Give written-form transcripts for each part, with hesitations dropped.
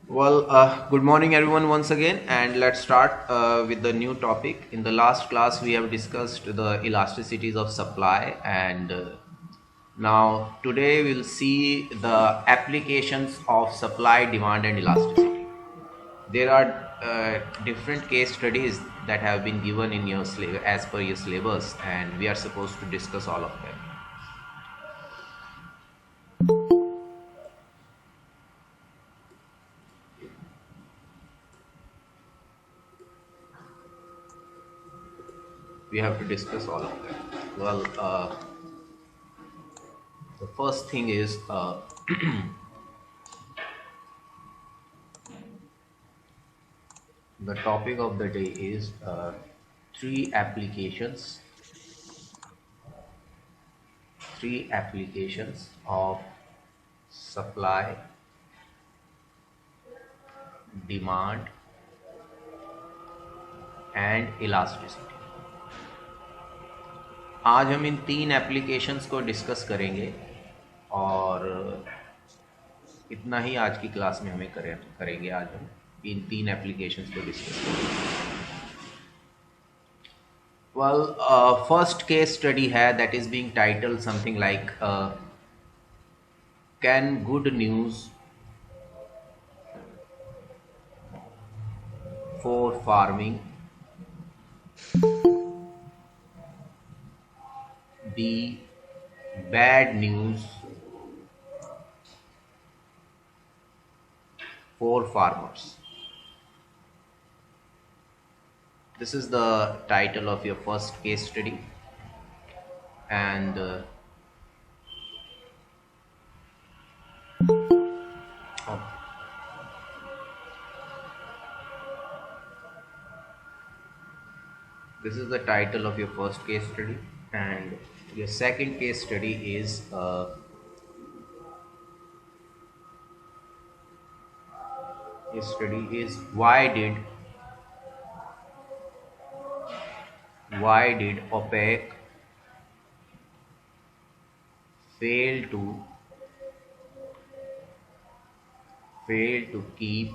Good morning everyone once again, and let's start with the new topic. In the last class, we have discussed the elasticities of supply, and now today we'll see the applications of supply, demand, and elasticity. There are different case studies that have been given in your as per your syllabus, and we are supposed to discuss all of them. We have to discuss all of them. The first thing is the topic of the day is three applications three applications of supply, demand and elasticity. आज हम इन तीन applications को discuss करेंगे और इतना ही आज की class में हमें करेंगे. आज हम इन तीन एप्लीकेशंस को डिस्कस करेंगे. First case study है that is being titled something like can good news for farming be bad news for farmers? This is the title of your first case study, and this is the title of your first case study, and your second case study is why did OPEC fail to keep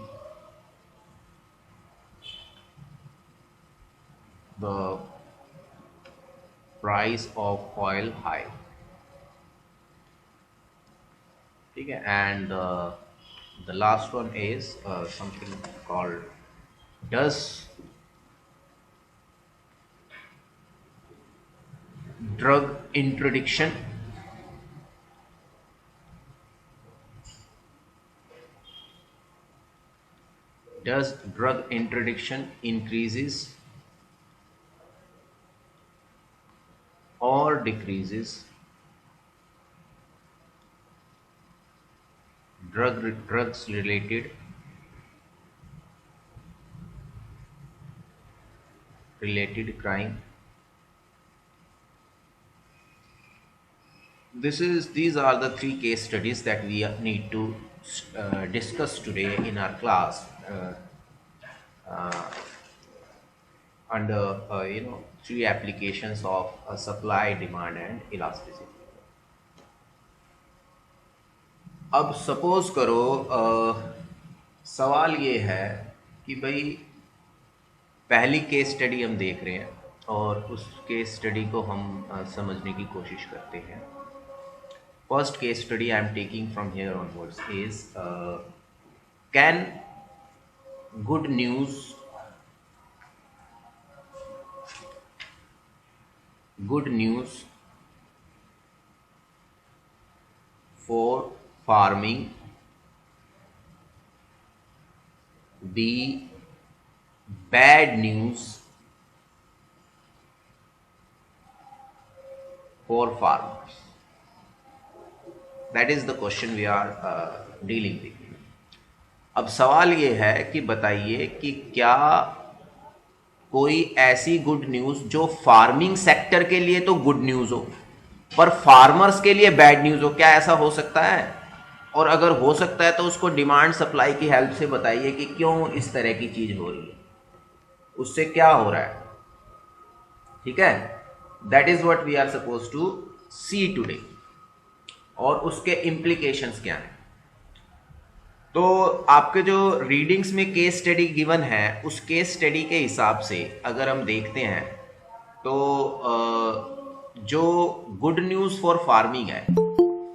the price of oil high. Okay, and the last one is something called does drug interdiction increases or decreases drugs related crime. These are the three case studies that we need to discuss today in our class under three applications of supply, demand and elasticity. अब suppose करो सवाल ये है कि भाई पहली case study हम देख रहे हैं और उस केस स्टडी को हम समझने की कोशिश करते हैं. First case study I am taking from here onwards is can good news for farming be bad news for farmers? That is the question we are dealing with. अब सवाल ये है कि बताइए कि क्या कोई ऐसी गुड न्यूज़ जो फार्मिंग सेक्टर के लिए तो गुड न्यूज़ हो पर फार्मर्स के लिए बैड न्यूज़ हो, क्या ऐसा हो सकता है? और अगर हो सकता है तो उसको डिमांड सप्लाई की हेल्प से बताइए कि क्यों इस तरह की चीज़ हो रही है, उससे क्या हो रहा है. ठीक है, that is what we are suppose to see today. और उसके इम्प्लीकेशंस क्या हैं. तो आपके जो रीडिंग्स में केस स्टडी गिवन है, उस केस स्टडी के हिसाब से अगर हम देखते हैं तो जो गुड न्यूज़ फॉर फार्मिंग है,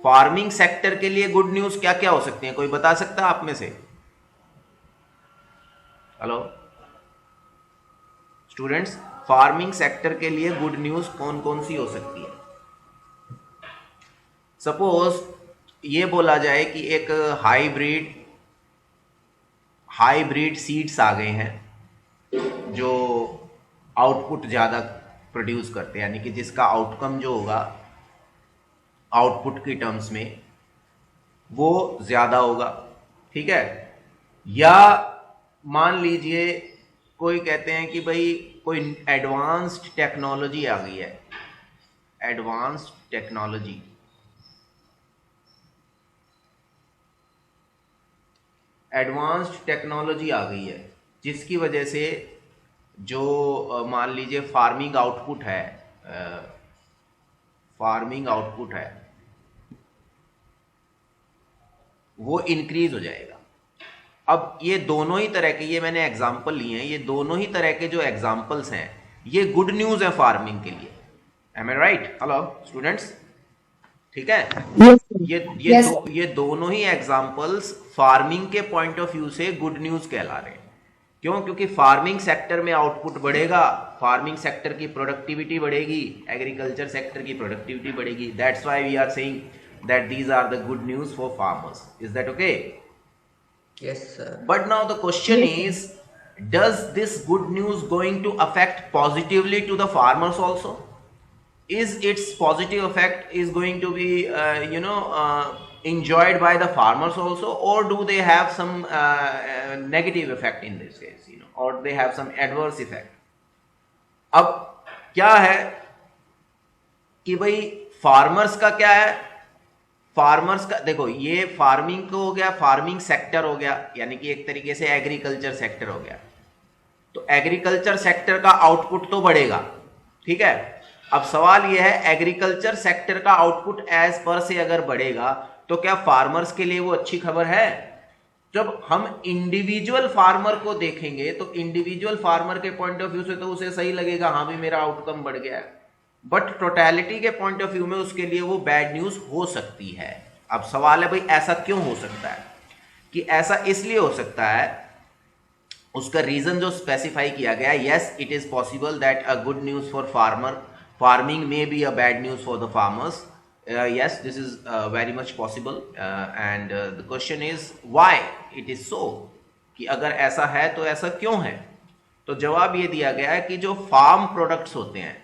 फार्मिंग सेक्टर के लिए गुड न्यूज़ क्या क्या हो सकती है, कोई बता सकता है आप में से? हेलो स्टूडेंट्स, फार्मिंग सेक्टर के लिए गुड न्यूज़ कौन कौन सी हो सकती है? सपोज ये बोला जाए कि एक हाइब्रिड सीड्स आ गए हैं जो आउटपुट ज़्यादा प्रोड्यूस करते हैं, यानी कि जिसका आउटकम जो होगा आउटपुट की टर्म्स में वो ज़्यादा होगा, ठीक है। या मान लीजिए कोई कहते हैं कि भाई कोई एडवांस्ड टेक्नोलॉजी आ गई है, एडवांस्ड टेक्नोलॉजी आ गई है, जिसकी वजह से जो मान लीजिए फार्मिंग आउटपुट है वो इंक्रीज हो जाएगा। अब ये दोनों ही तरह के, ये मैंने एग्जाम्पल लिए हैं, ये दोनों ही तरह के जो एग्जाम्पल्स हैं ये गुड न्यूज़ है फार्मिंग के लिए। Am I right? Hello students, ठीक है। ये दोनों ही एग्जाम्पल्स फार्मिंग के पॉइंट ऑफ व्यू से गुड न्यूज़ कहला रहे हैं। क्यों? क्योंकि फार्मिंग सेक्टर में आउटपुट बढ़ेगा, फार्मिंग सेक्टर की प्रोडक्टिविटी बढ़ेगी, एग्रीकल्चर सेक्टर की प्रोडक्टिविटी बढ़ेगी। That's why we are saying that these are the good news for farmers. Is that okay? Yes, sir. But now the question is, does this good news going to affect positively to the farmers also? Is its positive effect is going to be enjoyed by the farmers also, or do they have some negative effect in this case, or they have some adverse effect? अब क्या है कि भाई farmers का क्या है, farmers का देखो, ये फार्मिंग को हो गया, फार्मिंग सेक्टर हो गया, यानी कि एक तरीके से एग्रीकल्चर सेक्टर हो गया। तो एग्रीकल्चर सेक्टर का आउटपुट तो बढ़ेगा, ठीक है। अब सवाल यह है, एग्रीकल्चर सेक्टर का आउटपुट एज पर से अगर बढ़ेगा तो क्या फार्मर्स के लिए वो अच्छी खबर है? जब हम इंडिविजुअल फार्मर को देखेंगे तो इंडिविजुअल फार्मर के पॉइंट ऑफ व्यू से तो उसे सही लगेगा, हाँ भी मेरा आउटकम बढ़ गया है, बट टोटलिटी के पॉइंट ऑफ व्यू में उसके लिए वो बैड न्यूज हो सकती है। अब सवाल है भाई ऐसा क्यों हो सकता है? कि ऐसा इसलिए हो सकता है, उसका रीजन जो स्पेसिफाई किया गया है, yes it is possible that a good news for farming may be a bad news for the farmers. Yes, this is very much possible, and the question is why it is so, कि अगर ऐसा है तो ऐसा क्यों है? तो जवाब ये दिया गया है कि जो फार्म प्रोडक्ट्स होते हैं,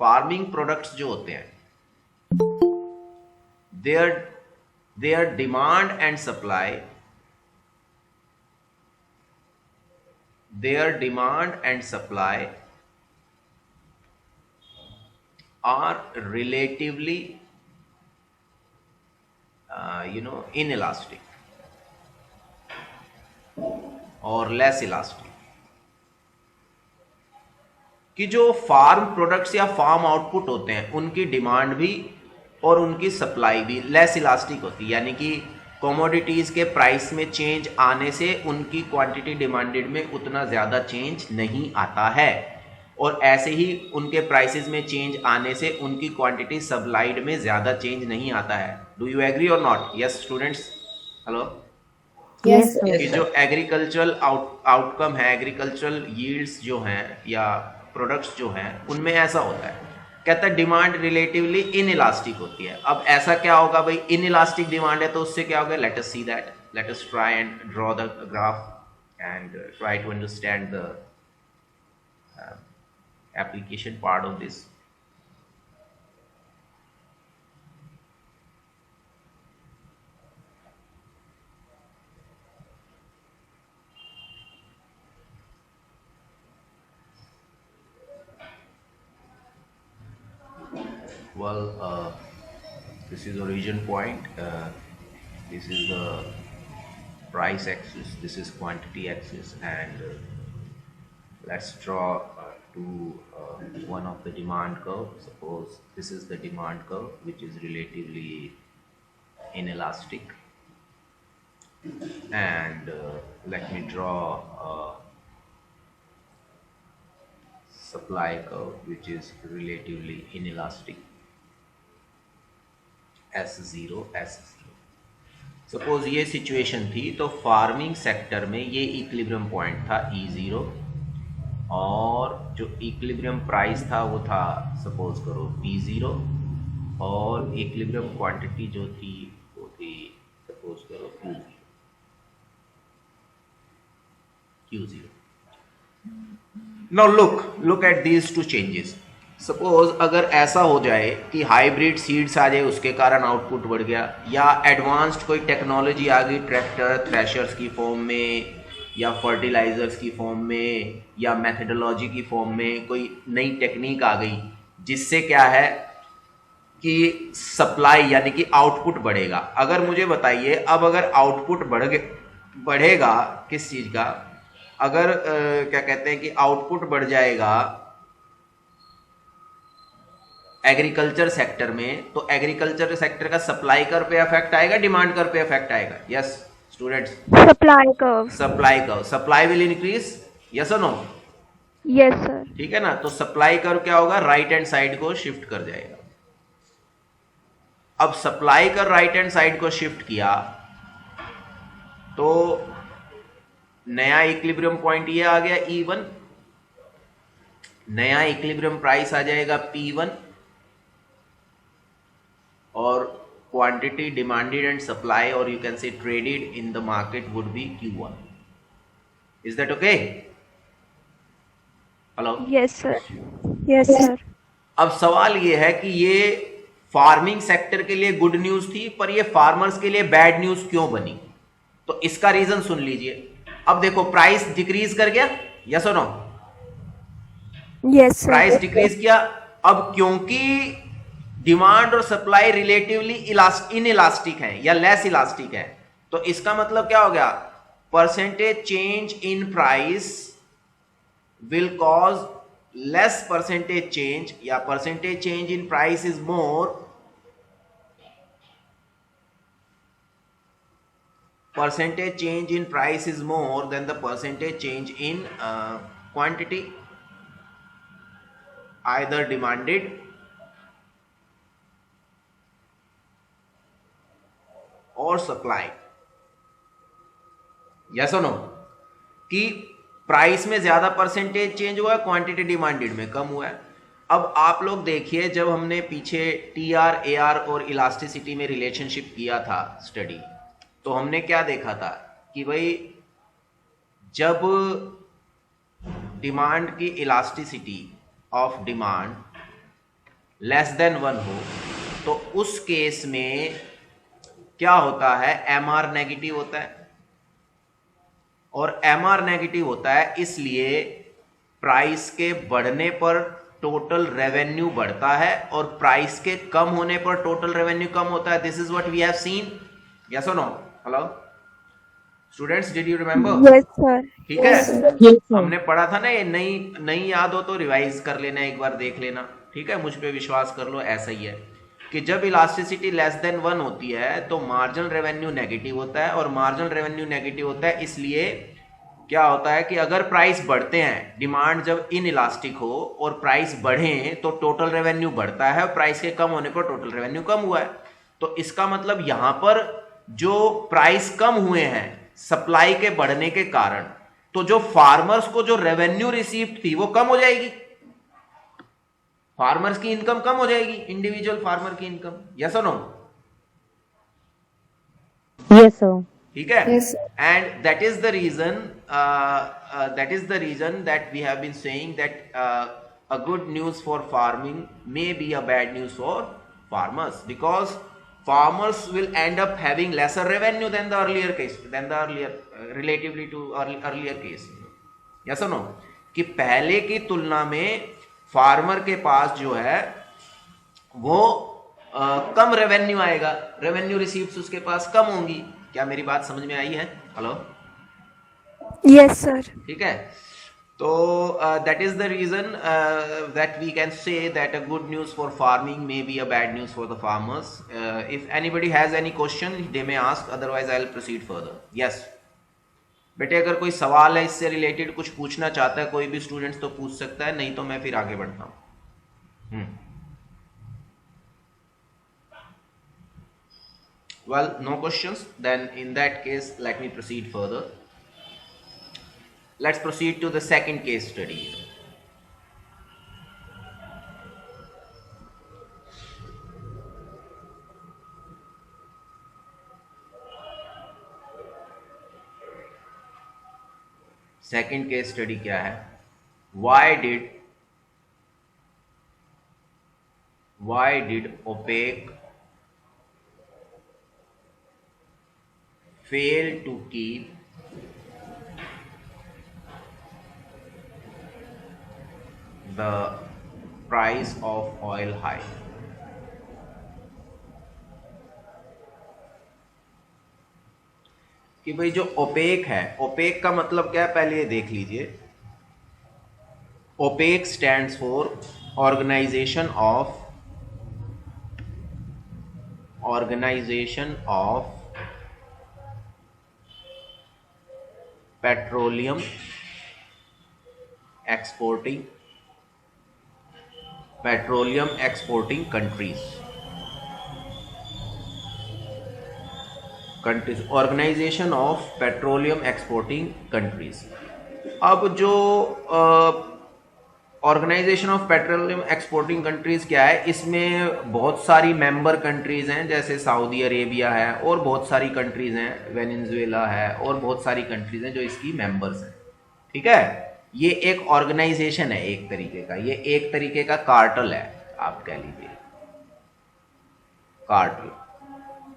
फार्मिंग प्रोडक्ट्स जो होते हैं, their demand and supply, are relatively inelastic और लेस इलास्टिक। कि जो फार्म प्रोडक्ट्स या फार्म आउटपुट होते हैं उनकी डिमांड भी और उनकी सप्लाई भी लेस इलास्टिक होती है, यानी कि कमोडिटीज़ के प्राइस में चेंज आने से उनकी क्वांटिटी डिमांडेड में उतना ज़्यादा चेंज नहीं आता है, और ऐसे ही उनके प्राइसेस में चेंज आने से उनकी क्वांटिटी सप्लाइड में ज़्यादा चेंज नहीं आता है। डू यू एग्री और not? Yes students, hello. Yes, कि जो एग्रीकल्चरल आउटकम है, एग्रीकल्चरल यील्ड्स जो हैं या प्रोडक्ट्स जो हैं, उनमें ऐसा होता है, कहता है डिमांड रिलेटिवली इनइलास्टिक होती है। अब ऐसा क्या होगा भाई, इनइलास्टिक डिमांड है तो उससे क्या होगा? Let us see that, let us try and draw the graph and try to understand the application part of this. Well, this is origin point, this is the price axis, this is quantity axis, and let's draw to one of the demand curve. Suppose this is the demand curve which is relatively inelastic, and let me draw a supply curve which is relatively inelastic, S0 S0। Suppose ये situation थी, तो farming sector में ये equilibrium point था E0, और जो equilibrium price था वो था सपोज करो P0, और इक्विलिब्रियम क्वांटिटी जो थी वो थी सपोज करो Q0। Now look at these two changes. Suppose अगर ऐसा हो जाए कि हाइब्रिड सीड्स आ जाए, उसके कारण आउटपुट बढ़ गया, या एडवांस्ड कोई टेक्नोलॉजी आ गई ट्रैक्टर थ्रेशर्स की फॉर्म में, या फर्टिलाइजर्स की फॉर्म में, या मेथडोलॉजी की फॉर्म में कोई नई टेक्निक आ गई, जिससे क्या है कि सप्लाई यानी कि आउटपुट बढ़ेगा। अगर मुझे बताइए, अब अगर आउटपुट बढ़ेगा किस चीज़ का, अगर क्या कहते हैं कि आउटपुट बढ़ जाएगा एग्रीकल्चर सेक्टर में, तो एग्रीकल्चर सेक्टर का सप्लाई कर पे इफेक्ट आएगा, डिमांड कर पे इफेक्ट आएगा। Yes students, supply curve. Supply will increase, yes और नो? Yes sir. ठीक है ना, तो सप्लाई कर्व क्या होगा, राइट हैंड साइड को शिफ्ट कर जाएगा। अब सप्लाई कर राइट हैंड साइड को शिफ्ट किया तो नया इक्विलिब्रियम पॉइंट ये आ गया E1, नया इक्विलिब्रियम प्राइस आ जाएगा P1, और क्वांटिटी डिमांडेड एंड सप्लाई, और you can say traded in the market would be Q1। Is that okay? Hello? Yes sir. Yes sir. अब सवाल ये है कि ये फार्मिंग सेक्टर के लिए गुड न्यूज थी, पर ये फार्मर्स के लिए बैड न्यूज क्यों बनी? तो इसका रीजन सुन लीजिए। अब देखो प्राइस डिक्रीज कर गया, यस और no? Yes sir. Price decrease किया। अब क्योंकि डिमांड और सप्लाई रिलेटिवली इनइलास्टिक है या लेस इलास्टिक है, तो इसका मतलब क्या हो गया, percentage change in price will cause less percentage change, या percentage change in price is more, percentage change in price is more than the percentage change in quantity, either demanded or supply। yes or no? कि price में ज्यादा percentage change हुआ है, quantity demanded में कम हुआ है। अब आप लोग देखिए, जब हमने पीछे TR AR और इलास्टिसिटी में रिलेशनशिप किया था स्टडी, तो हमने क्या देखा था कि भाई जब डिमांड की elasticity of demand less than 1 हो, तो उस केस में क्या होता है, MR नेगेटिव होता है, और MR नेगेटिव होता है इसलिए प्राइस के बढ़ने पर टोटल रेवेन्यू बढ़ता है, और प्राइस के कम होने पर टोटल रेवेन्यू कम होता है। This is what we have seen, yes और no? Hello students, did you remember? Yes sir. ठीक है, यस सर। हमने पढ़ा था ना, ये नई याद हो तो रिवाइज कर लेना, एक बार देख लेना। ठीक है, मुझ पे विश्वास कर लो, ऐसा ही है कि जब इलास्टिसिटी लेस देन 1 होती है तो मार्जिनल रेवेन्यू नेगेटिव होता है, और मार्जिनल रेवेन्यू नेगेटिव होता है इसलिए क्या होता है कि अगर प्राइस बढ़ते हैं, डिमांड जब इनइलास्टिक हो और प्राइस बढ़े तो टोटल रेवेन्यू बढ़ता है, और प्राइस के कम होने पर टोटल रेवेन्यू कम हुआ है। तो इसका मतलब यहां पर जो प्राइस कम हुए हैं सप्लाई के बढ़ने के कारण, तो जो फार्मर्स को जो रेवेन्यू रिसीव्ड थी वो कम हो जाएगी, फार्मर्स की इनकम कम हो जाएगी, इंडिविजुअल फार्मर की इनकम। यस और नो? Yes sir. ठीक है, and that is the reason that we have been saying that a good news for farming may be a bad news for farmers, because farmers will end up having lesser revenue than the earlier case, relatively to earlier case। yes or no? कि पहले की तुलना में farmer के पास जो है वो कम revenue आएगा, रेवेन्यू रिसीव्स उसके पास कम होंगी। क्या मेरी बात समझ में आई है? हेलो? Yes sir. ठीक है, तो that is the reason that we can say that a good news for farming may be a bad news for the farmers. If anybody has any question, they may ask, otherwise I'll proceed further. Yes. बेटे अगर कोई सवाल है इससे related, कुछ पूछना चाहता है कोई भी स्टूडेंट्स तो पूछ सकता है, नहीं तो मैं फिर आगे बढ़ता हूं. Well, no questions. Then in that case, let me proceed further. Let's proceed to the second case study. Second case study क्या है? Why did OPEC fail to keep the price of oil high? कि भाई जो OPEC है, OPEC का मतलब क्या है पहले ये देख लीजिए. OPEC stands for organization of petroleum exporting countries, organization of petroleum exporting countries. अब जो organization of petroleum exporting countries क्या है, इसमें बहुत सारी मेंबर कंट्रीज हैं, जैसे सऊदी अरेबिया है और बहुत सारी कंट्रीज हैं, वेनेजुएला है और बहुत सारी कंट्रीज हैं जो इसकी मेंबर्स हैं. ठीक है, ये एक ऑर्गेनाइजेशन है एक तरीके का, ये एक तरीके का कार्टल है आप कह लीजिए.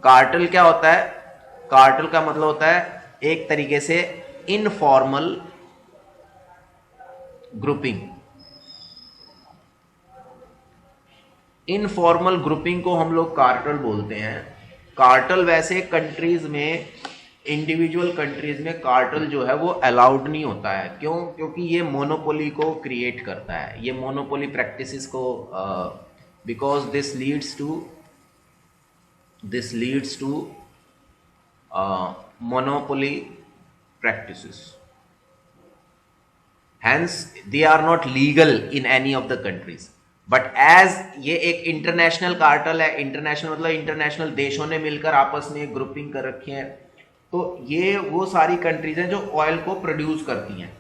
कार्टल क्या होता है? कार्टल का मतलब होता है एक तरीके से इनफॉर्मल ग्रुपिंग. इनफॉर्मल ग्रुपिंग को हम लोग कार्टल बोलते हैं. कार्टल वैसे कंट्रीज में, इंडिविजुअल कंट्रीज में कार्टल जो है वो अलाउड नहीं होता है. क्यों? क्योंकि ये मोनोपोली को क्रिएट करता है, ये मोनोपोली प्रैक्टिसेस को, because this leads to monopoly practices. Hence they are not legal in any of the countries. But as ये एक इंटरनेशनल कार्टल है, इंटरनेशनल मतलब इंटरनेशनल देशों ने मिलकर आपस में ग्रुपिंग कर रखी है, तो ये वो सारी कंट्रीज हैं जो ऑयल को प्रोड्यूस करती हैं.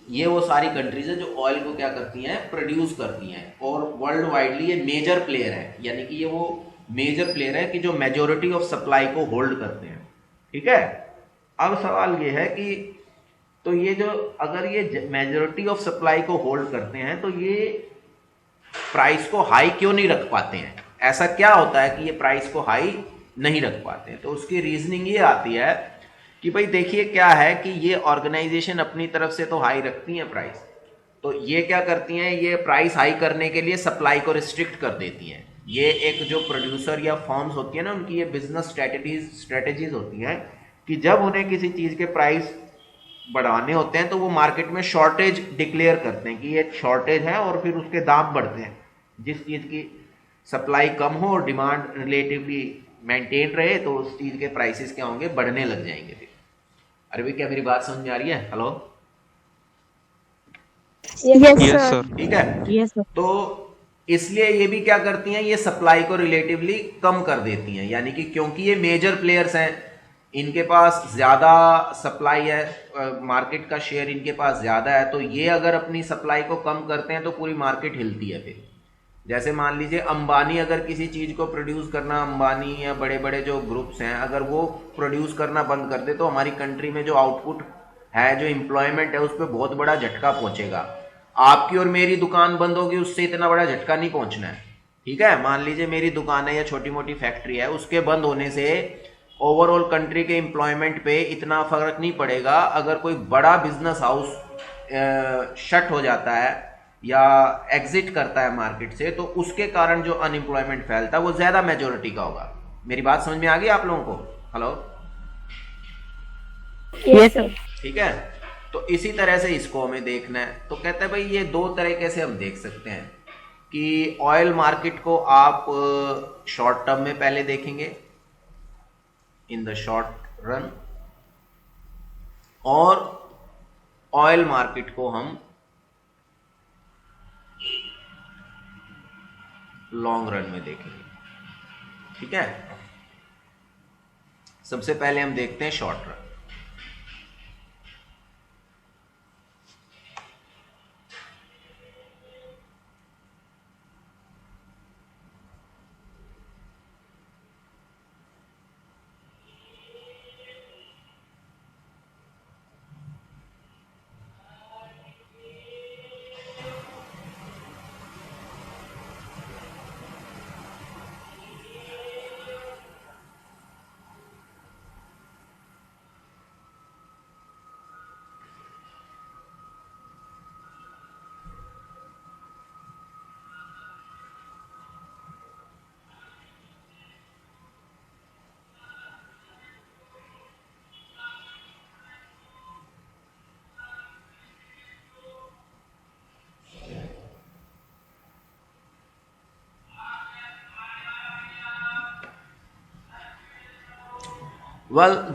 ये वो सारी कंट्रीज हैं जो ऑयल को क्या करती हैं? प्रोड्यूस करती हैं. और वर्ल्ड वाइडली ये मेजर प्लेयर है, यानी कि ये वो मेजर प्लेयर है कि जो मेजोरिटी ऑफ सप्लाई को होल्ड करते हैं. ठीक है, अब सवाल ये है कि तो ये जो अगर ये मेजोरिटी ऑफ सप्लाई को होल्ड करते हैं तो ये प्राइस को हाई क्यों नहीं रख पाते हैं? ऐसा क्या होता है कि ये प्राइस को हाई नहीं रख पाते हैं? तो उसकी रीजनिंग ये आती है कि भाई देखिए क्या है कि ये ऑर्गेनाइजेशन अपनी तरफ से तो हाई रखती हैं प्राइस, तो ये क्या करती हैं? ये प्राइस हाई करने के लिए सप्लाई को रिस्ट्रिक्ट कर देती हैं. ये एक जो प्रोड्यूसर या फर्म्स होती है ना, उनकी ये बिजनेस स्ट्रेटेजीज होती हैं कि जब उन्हें किसी चीज़ के प्राइस बढ़ाने होते हैं तो वो मार्केट में शॉर्टेज डिक्लेयर करते हैं कि ये शॉर्टेज है और फिर उसके दाम बढ़ते हैं. जिस चीज़ की सप्लाई कम हो और डिमांड रिलेटिवली मेंटेन रहे तो उस चीज़ के प्राइसेस क्या होंगे? बढ़ने लग जाएंगे फिर. अरे भाई क्या मेरी बात समझ में आ रही है? Hello, Yes, sir. ठीक है. Yes, sir. तो इसलिए ये भी क्या करती हैं? ये सप्लाई को रिलेटिवली कम कर देती हैं, यानी कि क्योंकि ये मेजर प्लेयर्स हैं, इनके पास ज़्यादा सप्लाई है, मार्केट का शेयर इनके पास ज़्यादा है, तो ये अगर अपनी सप्लाई को कम करते हैं तो पूरी मार्केट हिलती है. फिर जैसे मान लीजिए अंबानी अगर किसी चीज़ को प्रोड्यूस करना, अंबानी या बड़े बड़े जो ग्रुप्स हैं अगर वो प्रोड्यूस करना बंद कर दे तो हमारी कंट्री में जो आउटपुट है, जो एम्प्लॉयमेंट है, उस पर बहुत बड़ा झटका पहुंचेगा. आपकी और मेरी दुकान बंद होगी, उससे इतना बड़ा झटका नहीं पहुंचना है. ठीक है, मान लीजिए मेरी दुकान है या छोटी मोटी फैक्ट्री है, उसके बंद होने से ओवरऑल कंट्री के एम्प्लॉयमेंट पे इतना फर्क नहीं पड़ेगा. अगर कोई बड़ा बिजनेस हाउस शट हो जाता है या एग्जिट करता है मार्केट से, तो उसके कारण जो अनएम्प्लॉयमेंट फैलता है वो ज्यादा मेजोरिटी का होगा. मेरी बात समझ में आ गई आप लोगों को? Hello, Yes, sir. ठीक है. तो इसी तरह से इसको हमें देखना है। तो कहते हैं भाई ये दो तरीके से हम देख सकते हैं कि ऑयल मार्केट को आप शॉर्ट टर्म में पहले देखेंगे इन द शॉर्ट रन, और ऑयल मार्केट को हम लॉन्ग रन में देखेंगे। ठीक है, सबसे पहले हम देखते हैं शॉर्ट रन।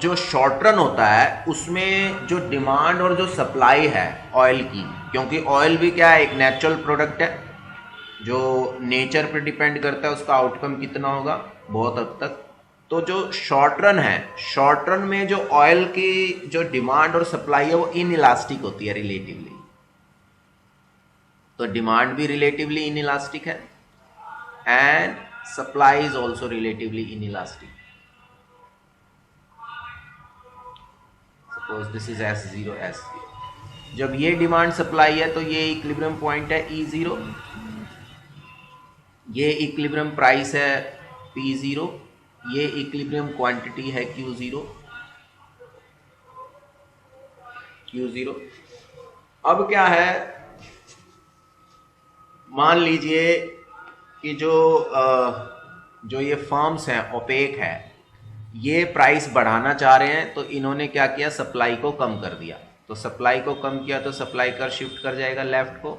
जो शॉर्ट रन होता है उसमें जो डिमांड और जो सप्लाई है ऑयल की, क्योंकि ऑयल भी क्या है, एक नेचुरल प्रोडक्ट है जो नेचर पर डिपेंड करता है उसका आउटकम कितना होगा बहुत हद तक। तो जो शॉर्ट रन है, शॉर्ट रन में जो ऑयल की जो डिमांड और सप्लाई है वो इनइलास्टिक होती है रिलेटिवली। तो डिमांड भी रिलेटिवली इनइलास्टिक है and supply is also relatively inelastic. Suppose this is S0 S0। जब ये डिमांड सप्लाई है तो ये इक्विलिब्रियम पॉइंट है E0, ये इक्विलिब्रियम प्राइस है P0, ये इक्विलिब्रियम क्वांटिटी है Q0। अब क्या है, मान लीजिए कि जो ये फर्म्स हैं, ओपेक है, ये प्राइस बढ़ाना चाह रहे हैं, तो इन्होंने क्या किया, सप्लाई को कम कर दिया। तो सप्लाई को कम किया तो सप्लाई कर शिफ्ट कर जाएगा लेफ्ट को,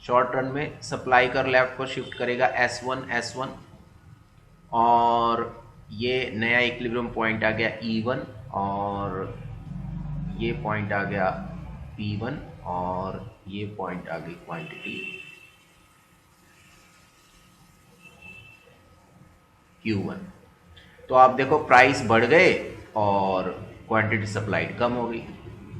शॉर्ट रन में सप्लाई कर लेफ्ट को शिफ्ट करेगा S1 और ये नया इक्विलिब्रियम पॉइंट आ गया E1 और ये पॉइंट आ गया P1 और ये पॉइंट आ गई क्वांटिटी Q1। तो आप देखो प्राइस बढ़ गए और क्वांटिटी सप्लाइड कम हो गई।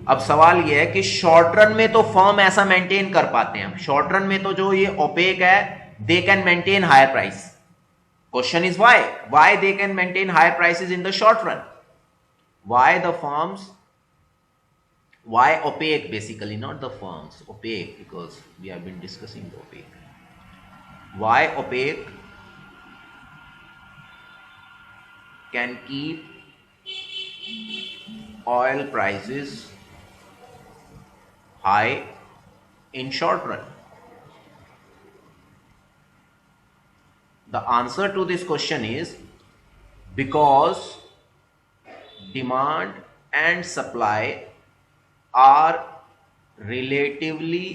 अब सवाल ये है कि शॉर्ट रन में तो फर्म ऐसा मेंटेन कर पाते हैं, शॉर्ट रन में तो जो ये ओपेक है they can maintain higher price. Question is why they can maintain higher prices in the short run, why the firms, why opaque, basically not the firms, opaque, because we have been discussing the opaque. Why opaque can keep oil prices high in short run? The answer to this question is because demand and supply are relatively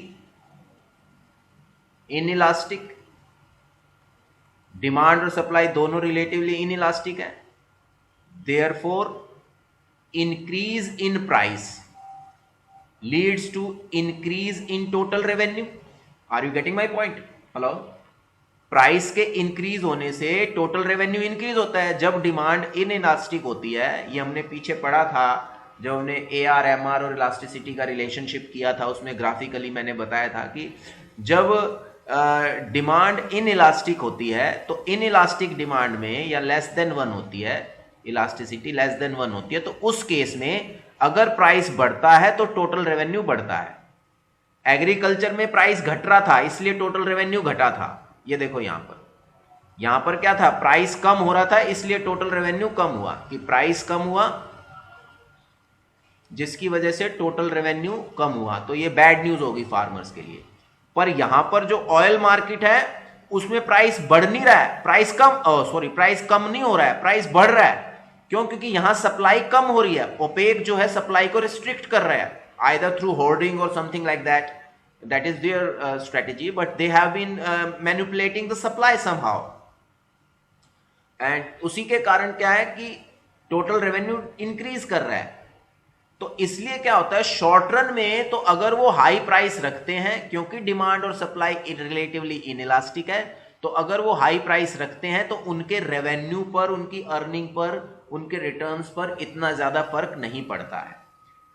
inelastic। Demand और supply दोनों relatively inelastic है, therefore increase in price leads to increase in total revenue। Are you getting my point? Hello, price के increase होने से total revenue increase होता है। जब demand inelastic होती है, ये हमने पीछे पढ़ा था जब हमने AR MR और इलास्टिसिटी का रिलेशनशिप किया था, उसमें ग्राफिकली मैंने बताया था कि जब डिमांड इनइलास्टिक होती है तो इनइलास्टिक डिमांड में या लेस देन 1 होती है, इलास्टिसिटी लेस देन 1 होती है, तो उस केस में अगर प्राइस बढ़ता है तो टोटल रेवेन्यू बढ़ता है। एग्रीकल्चर में प्राइस घट रहा था इसलिए टोटल रेवेन्यू घटा था। ये देखो यहां पर क्या था, प्राइस कम हो रहा था इसलिए टोटल रेवेन्यू कम हुआ, कि प्राइस कम हुआ जिसकी वजह से टोटल रेवेन्यू कम हुआ। तो ये बैड न्यूज होगी फार्मर्स के लिए। पर यहां पर जो ऑयल मार्केट है उसमें प्राइस बढ़ नहीं रहा है, प्राइस कम नहीं हो रहा है, प्राइस बढ़ रहा है, क्यों? क्योंकि यहां सप्लाई कम हो रही है, ओपेक जो है सप्लाई को रिस्ट्रिक्ट कर रहा है, आइदर थ्रू होर्डिंग और something like that, that is their strategy, but they have been manipulating the supply somehow, and उसी के कारण क्या है कि टोटल रेवेन्यू इंक्रीज कर रहा है। तो इसलिए क्या होता है शॉर्ट रन में, तो अगर वो हाई प्राइस रखते हैं, क्योंकि डिमांड और सप्लाई रिलेटिवली इनइलास्टिक है, तो अगर वो हाई प्राइस रखते हैं तो उनके रेवेन्यू पर, उनकी अर्निंग पर, उनके रिटर्न्स पर इतना ज्यादा फर्क नहीं पड़ता है।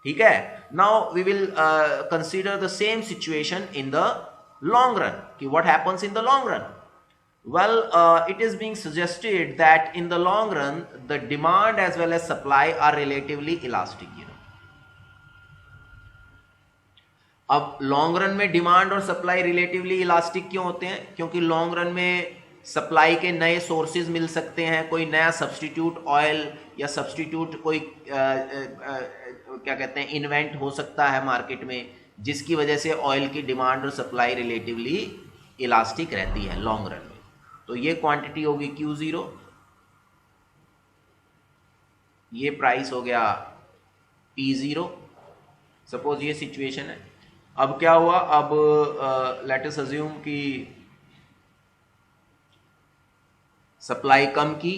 ठीक है, now we will consider the same situation in the long run, कि what happens in the long run. Well, it is being suggested that in the long run, the demand as well as supply are relatively elastic. अब long run में demand और supply relatively elastic क्यों होते हैं? क्योंकि long run में supply के नए सोर्सेज मिल सकते हैं, कोई नया सब्सटीट्यूट ऑयल या सब्सटीट्यूट कोई क्या कहते हैं इन्वेंट हो सकता है मार्केट में, जिसकी वजह से ऑयल की डिमांड और सप्लाई रिलेटिवली इलास्टिक रहती है लॉन्ग रन में। तो ये क्वांटिटी होगी Q0, ये प्राइस हो गया P0, सपोज ये सिचुएशन है। अब क्या हुआ, अब लेट अस अज्यूम कि सप्लाई कम की,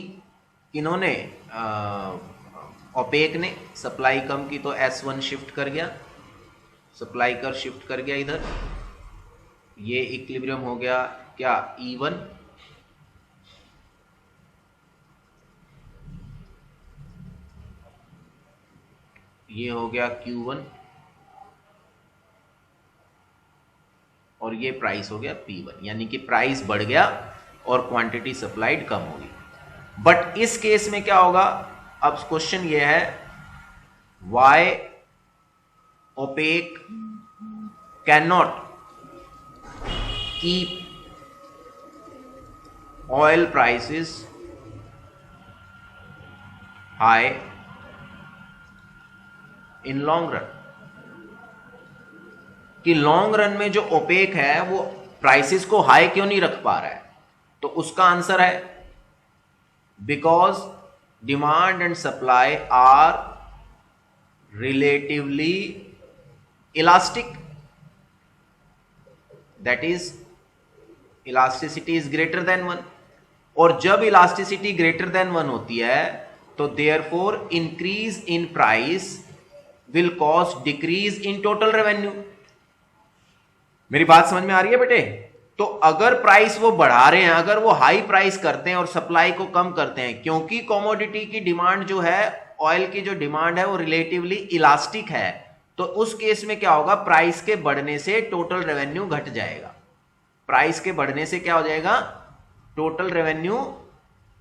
किन्होंने? ओपेक ने सप्लाई कम की, तो S1 शिफ्ट कर गया, सप्लाई कर शिफ्ट कर गया इधर, ये इक्विलिब्रियम हो गया क्या E1, ये हो गया Q1, और ये प्राइस हो गया P1, यानी कि प्राइस बढ़ गया और क्वांटिटी सप्लाइड कम होगी। बट इस केस में क्या होगा? अब क्वेश्चन ये है, why OPEC can not keep oil prices high in long run, कि लॉन्ग रन में जो ओपेक है वो प्राइसेस को हाई क्यों नहीं रख पा रहा है? तो उसका आंसर है because demand and supply are relatively elastic, that is elasticity is greater than 1, और जब इलास्टिसिटी ग्रेटर देन 1 होती है तो therefore increase in price will cause decrease in total revenue. मेरी बात समझ में आ रही है बेटे? तो अगर प्राइस वो बढ़ा रहे हैं, अगर वो हाई प्राइस करते हैं और सप्लाई को कम करते हैं, क्योंकि कमोडिटी की डिमांड जो है, ऑयल की जो डिमांड है वो रिलेटिवली इलास्टिक है, तो उस केस में क्या होगा? प्राइस के बढ़ने से टोटल रेवेन्यू घट जाएगा। प्राइस के बढ़ने से क्या हो जाएगा? टोटल रेवेन्यू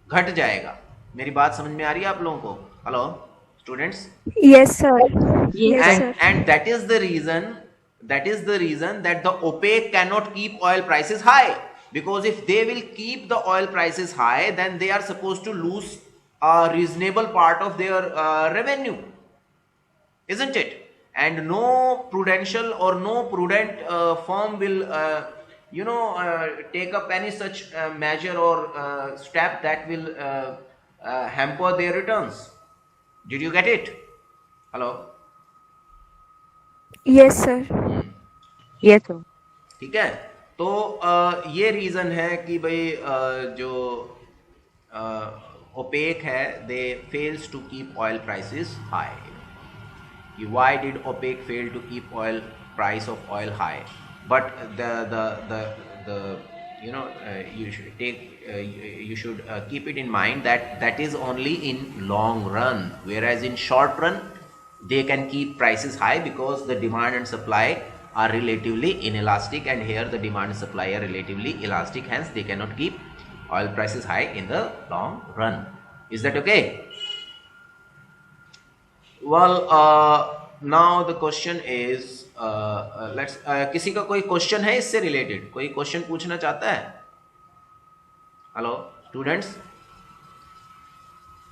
घट जाएगा। मेरी बात समझ में आ रही है आप लोगों को? Hello students? Yes, sir. Yes, sir. And that is the reason that the OPEC cannot keep oil prices high, because if they will keep the oil prices high, then they are supposed to lose a reasonable part of their revenue, isn't it? And no prudential or no prudent firm will take up any such measure or step that will hamper their returns. Did you get it? Hello? Yes, sir. Yes, sir. ठीक है, तो ये reason है कि भाई जो OPEC है, they fails to keep oil prices high. Why did OPEC fail to keep oil price of oil high? But the you should keep it in mind that is only in long run, whereas in short run they can keep prices high because the demand and supply are relatively inelastic, and here the demand and supply are relatively elastic, hence they cannot keep oil prices high in the long run. Is that okay? Well, now the question is let's किसी का कोई question है इससे related? कोई question पूछना चाहता है? Hello students,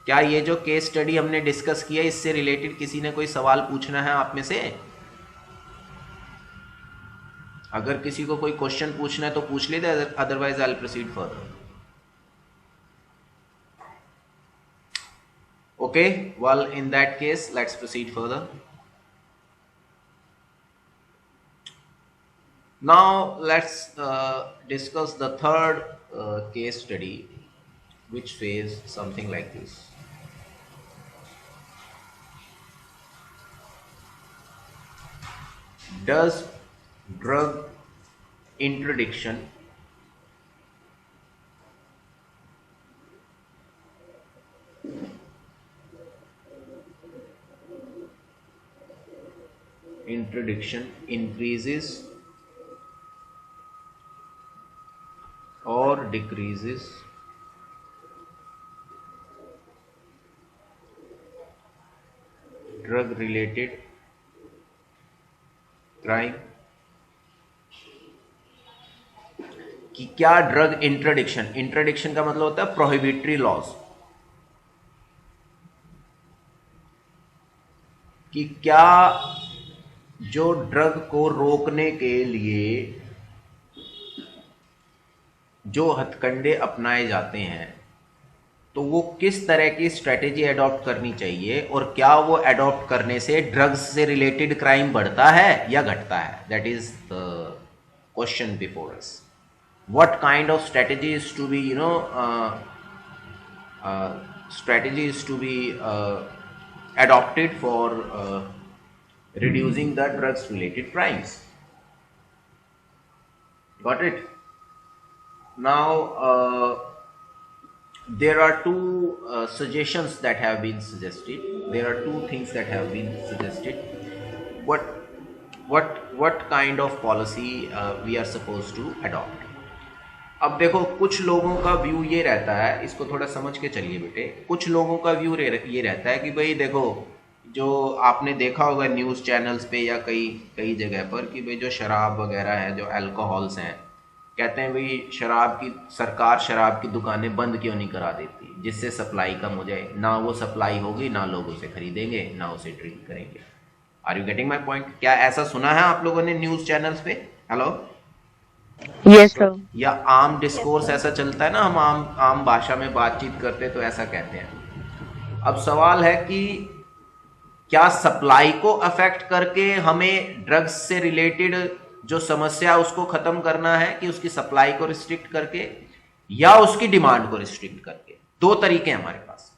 क्या ये जो केस स्टडी हमने डिस्कस किया इससे रिलेटेड किसी ने कोई सवाल पूछना है आप में से? अगर किसी को कोई क्वेश्चन पूछना है तो पूछ लेते, otherwise I will proceed further. Okay, well, in that case, let's proceed further. Now let's discuss the third case study, which says something like this. Does drug interdiction increases or decreases drug related crime? कि क्या drug इंट्रोडिक्शन का मतलब होता है prohibitory laws, कि क्या जो drug को रोकने के लिए जो हथकंडे अपनाए जाते हैं तो वो किस तरह की स्ट्रेटेजी अडॉप्ट करनी चाहिए, और क्या वो अडॉप्ट करने से ड्रग्स से रिलेटेड क्राइम बढ़ता है या घटता है? That is the question before us. What kind of strategy is to be strategy is to be adopted for reducing the drugs related crimes. Got it? Now there are two suggestions that have been suggested. There are two things that have been suggested. What kind of policy we are supposed to adopt? अब देखो, कुछ लोगों का view ये रहता है, इसको थोड़ा समझ के चलिए बेटे. कुछ लोगों का व्यू ये रहता है कि भाई देखो, जो आपने देखा होगा न्यूज़ चैनल्स पे या कई जगह पर कि भाई जो शराब वगैरह है, जो अल्कोहल्स हैं, कहते हैं भाई सरकार शराब की दुकानें बंद क्यों नहीं करा देती, जिससे सप्लाई कम हो जाए. ना वो सप्लाई होगी, ना लोग उसे खरीदेंगे, ना उसे ड्रिंक करेंगे. Are you getting my point? क्या ऐसा सुना है आप लोगों ने न्यूज़ चैनल्स पे? Hello, yes sir. या आम डिस्कोर्स ऐसा चलता है ना, हम आम भाषा में बातचीत करते हैं तो ऐसा कहते हैं. अब सवाल है कि क्या सप्लाई को अफेक्ट करके हमें ड्रग्स से रिलेटेड जो समस्या उसको खत्म करना है, कि उसकी सप्लाई को रिस्ट्रिक्ट करके या उसकी डिमांड को रिस्ट्रिक्ट करके? दो तरीके हैं हमारे पास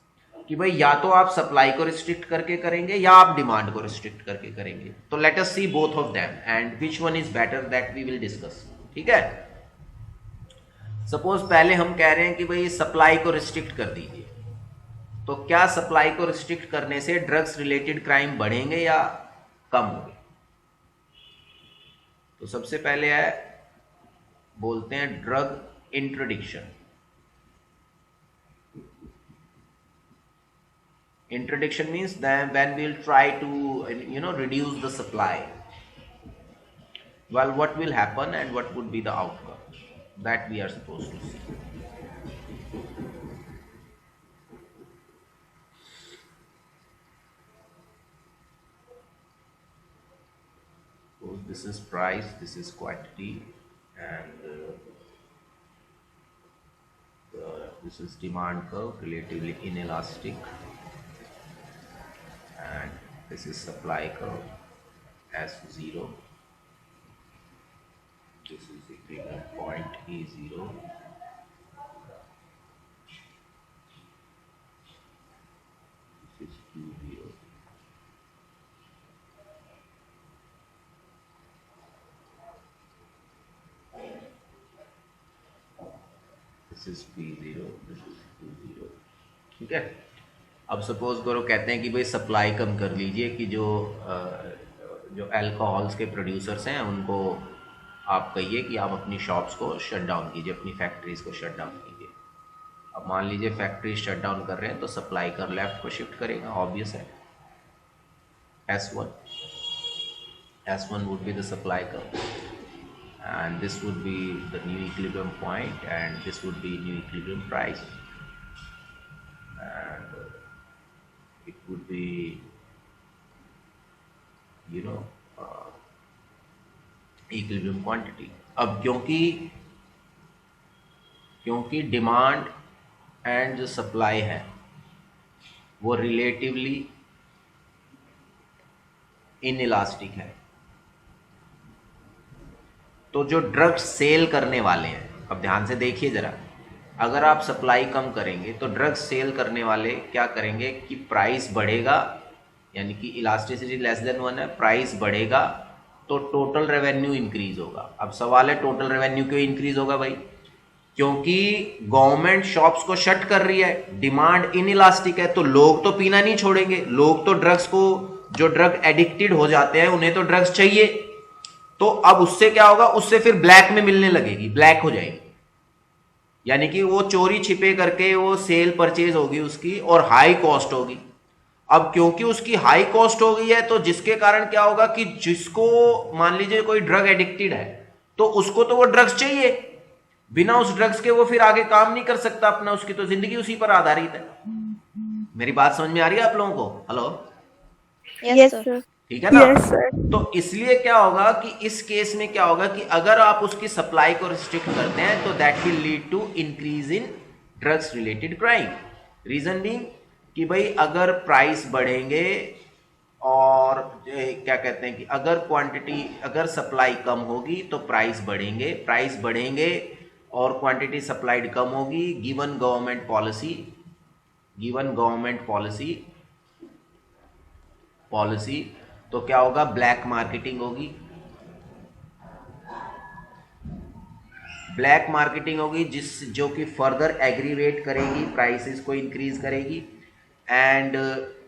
कि भाई या तो आप सप्लाई को रिस्ट्रिक्ट करके करेंगे या आप डिमांड को रिस्ट्रिक्ट करके करेंगे. तो let us see both of them and which one is better, that we will discuss. ठीक है? सपोज पहले हम कह रहे हैं कि भाई सप्लाई को रिस्ट्रिक्ट कर दीजिए, तो क्या सप्लाई को रिस्ट्रिक्ट करने से ड्रग्स रिलेटेड क्राइम बढ़ेंगे या कम होंगे? तो सबसे पहले है, बोलते हैं drug इंट्रोडिक्शन. Introduction means that when we'll try to reduce the supply, well, what will happen and what would be the outcome, that we are supposed to see. So this is price, this is quantity, and this is demand curve, relatively inelastic, and this is supply curve S0. This is equilibrium point E0. This is Q0. This is P0. This is Q0. ठीक है? अब suppose करो कहते हैं कि भाई supply कम कर लीजिए, कि जो अल्कोहल्स के प्रोड्यूसर्स हैं उनको आप कहिए कि आप अपनी शॉप्स को शट डाउन कीजिए, अपनी फैक्ट्रीज़ को शट डाउन कीजिए. अब मान लीजिए फैक्ट्री शट डाउन कर रहे हैं तो सप्लाई कर लेफ्ट को शिफ्ट करेगा, ऑब्वियस है. S1 would be the supply curve, and this would be the new equilibrium point, and this would be new equilibrium price, and it would be equilibrium quantity. अब क्योंकि demand and जो supply है वो relatively inelastic है। तो जो drugs cell करने वाले हैं, अब ध्यान से देखिए जरा, अगर आप सप्लाई कम करेंगे तो ड्रग्स सेल करने वाले क्या करेंगे कि प्राइस बढ़ेगा, यानी कि इलास्टिसिटी लेस देन 1 है, प्राइस बढ़ेगा तो टोटल रेवेन्यू इंक्रीज होगा। अब सवाल है टोटल रेवेन्यू क्यों इंक्रीज होगा भाई? क्योंकि गवर्नमेंट शॉप्स को शट कर रही है, डिमांड इनइलास्टिक है, तो लोग तो पीना नहीं छोड़ेंगे, लोग तो ड्रग्स को, जो ड्रग एडिक्टेड हो जाते हैं उन्हें तो ड्रग्स चाहिए। तो अब उससे क्या होगा, उससे फिर ब्लैक में मिलने लगेगी, ब्लैक हो जाएगी, यानी कि वो चोरी छिपे करके वो सेल परचेज होगी उसकी और हाई कॉस्ट होगी। अब क्योंकि उसकी हाई कॉस्ट हो गई है तो जिसके कारण क्या होगा कि जिसको मान लीजिए कोई ड्रग एडिक्टेड है तो उसको तो वो ड्रग्स चाहिए, बिना उस ड्रग्स के वो फिर आगे काम नहीं कर सकता अपना, उसकी तो जिंदगी उसी पर आधारित है। मेरी बात समझ में आ रही है आप लोगों को? Hello, Yes, sir. ठीक है ना? Yes, sir. तो इसलिए क्या होगा कि इस केस में क्या होगा कि अगर आप उसकी सप्लाई को रिस्ट्रिक्ट करते हैं तो that will lead to increase in drugs related crime. Reason being कि भाई अगर प्राइस बढ़ेंगे और क्या कहते हैं कि अगर क्वांटिटी, अगर सप्लाई कम होगी तो प्राइस बढ़ेंगे, प्राइस बढ़ेंगे और क्वांटिटी सप्लाइड कम होगी, given government policy, given government policy, तो क्या होगा, ब्लैक मार्केटिंग होगी, ब्लैक मार्केटिंग होगी जो कि फर्दर एग्रीवेट करेगी, प्राइसेस को इंक्रीज करेगी। And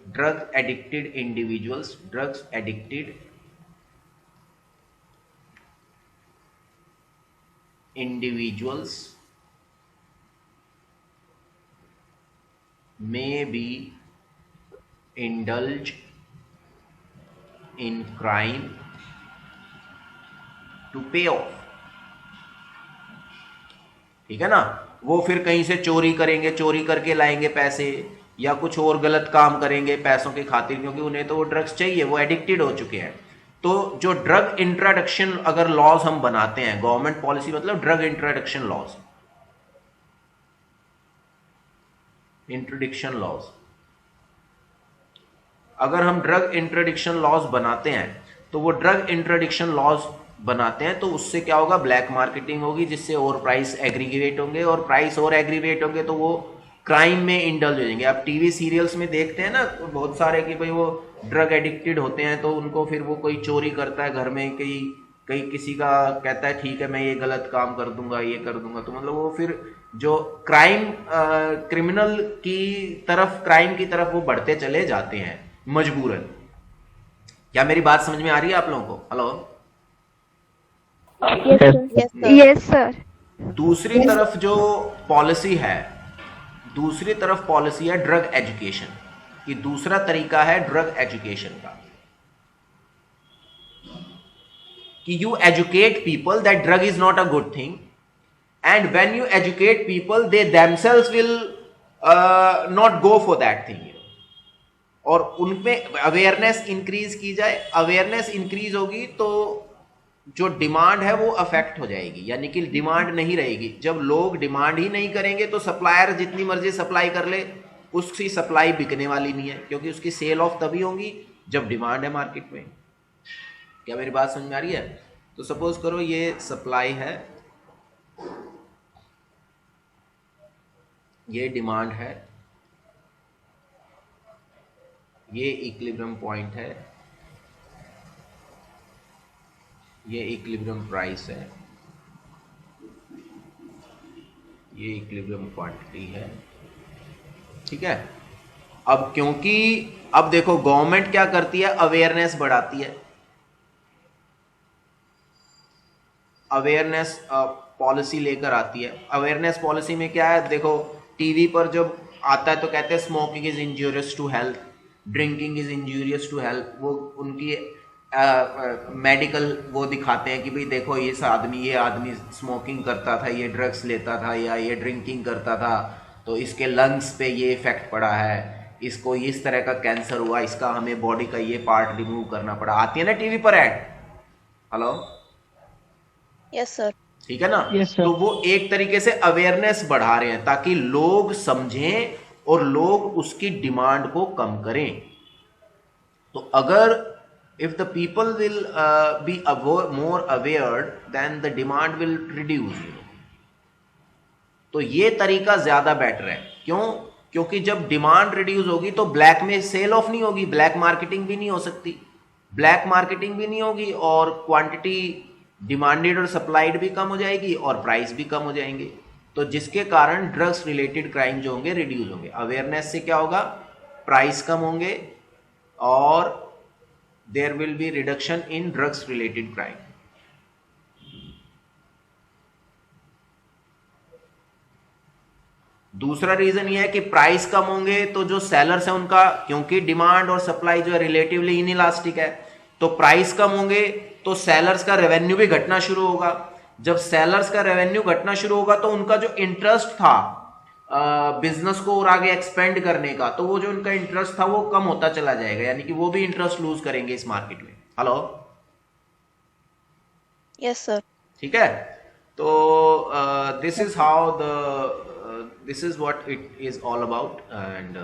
drug addicted individuals, drugs addicted individuals may be indulge in crime to pay off। ठीक है ना? वो फिर कहीं से चोरी करेंगे, चोरी करके लाएंगे पैसे, या कुछ और गलत काम करेंगे पैसों की खातिर, क्योंकि उन्हें तो वो ड्रग्स चाहिए, वो एडिक्टेड हो चुके हैं। तो जो ड्रग इंट्रोडक्शन अगर लॉज हम बनाते हैं, गवर्नमेंट पॉलिसी मतलब drug introduction laws, introduction laws, अगर हम ड्रग इंट्रोडक्शन लॉज बनाते हैं तो वो ड्रग इंट्रोडक्शन लॉज बनाते हैं तो उससे क्या होगा, ब्लैक मार्केटिंग होगी, जिससे और प्राइस एग्रीगेट होंगे, और प्राइस और एग्रीगेट होंगे तो वो क्राइम में इंडल्ज हो जाएंगे। आप टीवी सीरियल्स में देखते हैं ना तो बहुत सारे कि भाई वो ड्रग एडिक्टेड होते हैं तो उनको फिर वो कोई चोरी करता है घर में, कहीं किसी का कहता है ठीक है मैं ये गलत काम कर दूंगा, ये कर दूंगा, तो मतलब वो फिर जो क्राइम, क्रिमिनल की तरफ, क्राइम की तरफ वो बढ़ते चले जाते हैं मजबूरन। क्या मेरी बात समझ में आ रही है आप लोगों को? Hello, Yes, sir. Yes, sir. Yes, sir. दूसरी तरफ जो पॉलिसी है, दूसरी तरफ पॉलिसी है ड्रग एजुकेशन, कि दूसरा तरीका है ड्रग एजुकेशन का, कि you educate people that drug is not a good thing, and when you educate people they themselves will not go for that thing, और उनमें अवेयरनेस इंक्रीज की जाए। अवेयरनेस इंक्रीज होगी तो जो डिमांड है वो अफेक्ट हो जाएगी, यानी कि डिमांड नहीं रहेगी। जब लोग डिमांड ही नहीं करेंगे तो सप्लायर जितनी मर्जी सप्लाई कर ले, उसकी सप्लाई बिकने वाली नहीं है, क्योंकि उसकी सेल ऑफ तभी होगी जब डिमांड है मार्केट में। क्या मेरी बात समझ में आ रही है? तो सपोज करो ये सप्लाई है, ये डिमांड है, ये इक्विलिब्रियम पॉइंट है, ये इक्विलिब्रियम प्राइस है, ये इक्विलिब्रियम क्वांटिटी है, ठीक है। अब क्योंकि अब देखो गवर्नमेंट क्या करती है, अवेयरनेस बढ़ाती है, अवेयरनेस पॉलिसी लेकर आती है। अवेयरनेस पॉलिसी में क्या है, देखो टीवी पर जब आता है तो कहते हैं smoking is injurious to health, drinking is injurious to health, वो उनकी मेडिकल वो दिखाते हैं कि भाई देखो ये आदमी स्मोकिंग करता था, ये ड्रग्स लेता था, या ये ड्रिंकिंग करता था, तो इसके लंग्स पे ये इफेक्ट पड़ा है, इसको इस तरह का कैंसर हुआ, इसका हमें बॉडी का ये पार्ट रिमूव करना पड़ा। आती है ना टीवी पर ऐड। हेलो, यस सर, ठीक है ना? Yes, sir. तो वो एक तरीके से अवेयरनेस बढ़ा रहे हैं ताकि लोग समझें और लोग उसकी डिमांड को कम करें। तो अगर if the people will be more aware, then the demand will reduce, you know. तो ये तरीका ज्यादा बेटर है। क्यों? क्योंकि जब डिमांड रिड्यूस होगी तो ब्लैक में सेल ऑफ नहीं होगी, ब्लैक मार्केटिंग भी नहीं हो सकती, ब्लैक मार्केटिंग भी नहीं होगी, और क्वांटिटी डिमांडेड और सप्लाइड भी कम हो जाएगी और प्राइस भी कम हो जाएंगे। तो जिसके कारण ड्रग्स रिलेटेड क्राइम जो होंगे रिड्यूस होंगे। अवेयरनेस से क्या होगा? प्राइस कम होंगे और there will be reduction in drugs related crime. दूसरा रीजन ये है कि प्राइस कम होंगे तो जो सेलर्स है उनका, क्योंकि डिमांड और सप्लाई जो है रिलेटिवली इनइलास्टिक है, तो प्राइस कम होंगे तो सेलर्स का रेवेन्यू भी घटना शुरू होगा। जब सेलर्स का रेवेन्यू घटना शुरू होगा तो उनका जो इंटरेस्ट था बिजनेस को और आगे एक्सपेंड करने का, तो वो जो उनका इंटरेस्ट था वो कम होता चला जाएगा, यानी कि वो भी इंटरेस्ट लूज करेंगे इस मार्केट में। Hello, Yes, sir. ठीक है। तो this is how this is what it is all about, and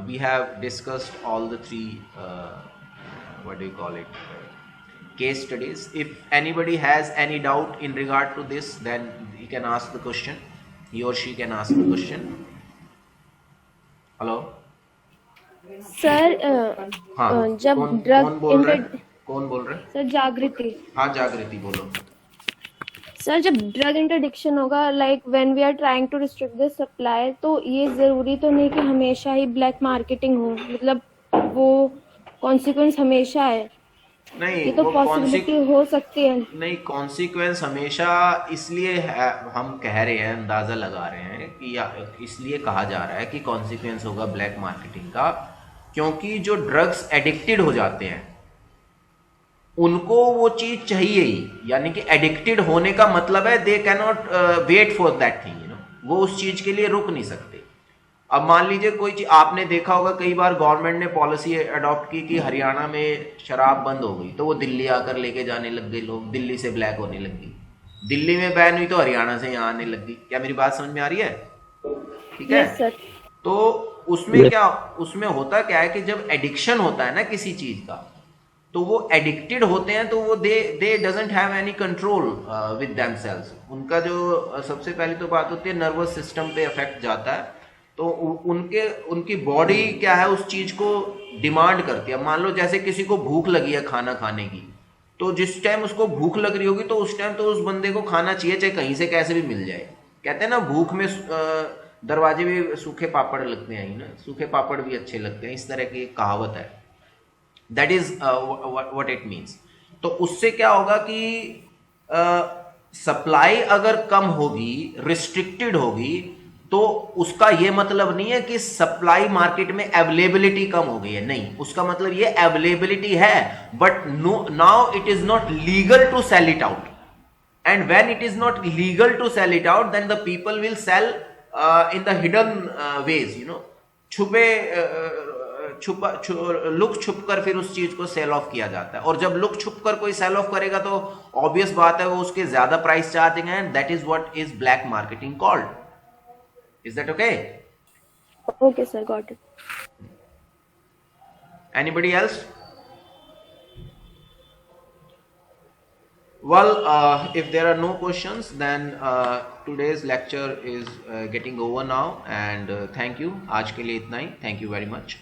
we have discussed all the three what do you call it case studies. If anybody has any doubt in regard to this, then he can ask the question. He or she can ask the question. Hello. Sir हाँ, जब कौन बोल रहे? Sir जागृति। हाँ जागृति बोलो। Sir जब ड्रग इंटरडिक्शन होगा, like when we are trying to restrict the supply, तो ये जरूरी तो नहीं कि हमेशा ही ब्लैक मार्केटिंग हो, मतलब वो कॉन्सिक्वेंस हमेशा है। नहीं, ये तो पॉसिबिलिटी हो सकती है। नहीं, कॉन्सिक्वेंस हमेशा इसलिए है, हम कह रहे हैं, अंदाजा लगा रहे हैं कि इसलिए कहा जा रहा है कि कॉन्सिक्वेंस होगा ब्लैक मार्केटिंग का, क्योंकि जो ड्रग्स एडिक्टेड हो जाते हैं उनको वो चीज चाहिए ही, यानी कि एडिक्टेड होने का मतलब है they can not wait for that thing, you know, वो उस चीज के लिए रुक नहीं सकते। अब मान लीजिए कोई चीज, आपने देखा होगा कई बार गवर्नमेंट ने पॉलिसी अडॉप्ट की कि हरियाणा में शराब बंद हो गई, तो वो दिल्ली आकर लेके जाने लग गए लोग, दिल्ली से ब्लैक होने लग गई। दिल्ली में बैन हुई तो हरियाणा से यहाँ आने लग गई। क्या मेरी बात समझ में आ रही है? ठीक है। yes, तो उसमें क्या, उसमें होता क्या है कि जब एडिक्शन होता है ना किसी चीज का, तो वो एडिक्टेड होते हैं, तो वो दे doesn't have any control with themselves. उनका जो सबसे पहली तो बात होती है नर्वस सिस्टम पे इफेक्ट जाता है, तो उनकी बॉडी क्या है उस चीज को डिमांड करती है। मान लो जैसे किसी को भूख लगी है खाना खाने की, तो जिस टाइम उसको भूख लग रही होगी तो उस टाइम तो उस बंदे को खाना चाहिए, चाहे कहीं से कैसे भी मिल जाए। कहते हैं ना भूख में दरवाजे भी सूखे पापड़ लगते हैं, ना सूखे पापड़ भी अच्छे लगते हैं, इस तरह की एक कहावत है। That is what it means. तो उससे क्या होगा कि सप्लाई अगर कम होगी, रिस्ट्रिक्टेड होगी, तो उसका यह मतलब नहीं है कि सप्लाई मार्केट में अवेलेबिलिटी कम हो गई है, नहीं, उसका मतलब ये अवेलेबिलिटी है, but now it is not legal to sell it out, and when it is not legal to sell it out, then the people will sell in the hidden ways, you know, look छुप कर फिर उस चीज को cell of किया जाता है। और जब लुक छुप कर कोई सेल ऑफ करेगा तो ऑब्वियस बात है वो उसके ज्यादा प्राइस चार्जिंग है, and that is what is black marketing called. Is that okay? Okay, sir, got it. Anybody else? Well, if there are no questions, then today's lecture is getting over now, and thank you. आज के लिए इतना ही. Thank you very much.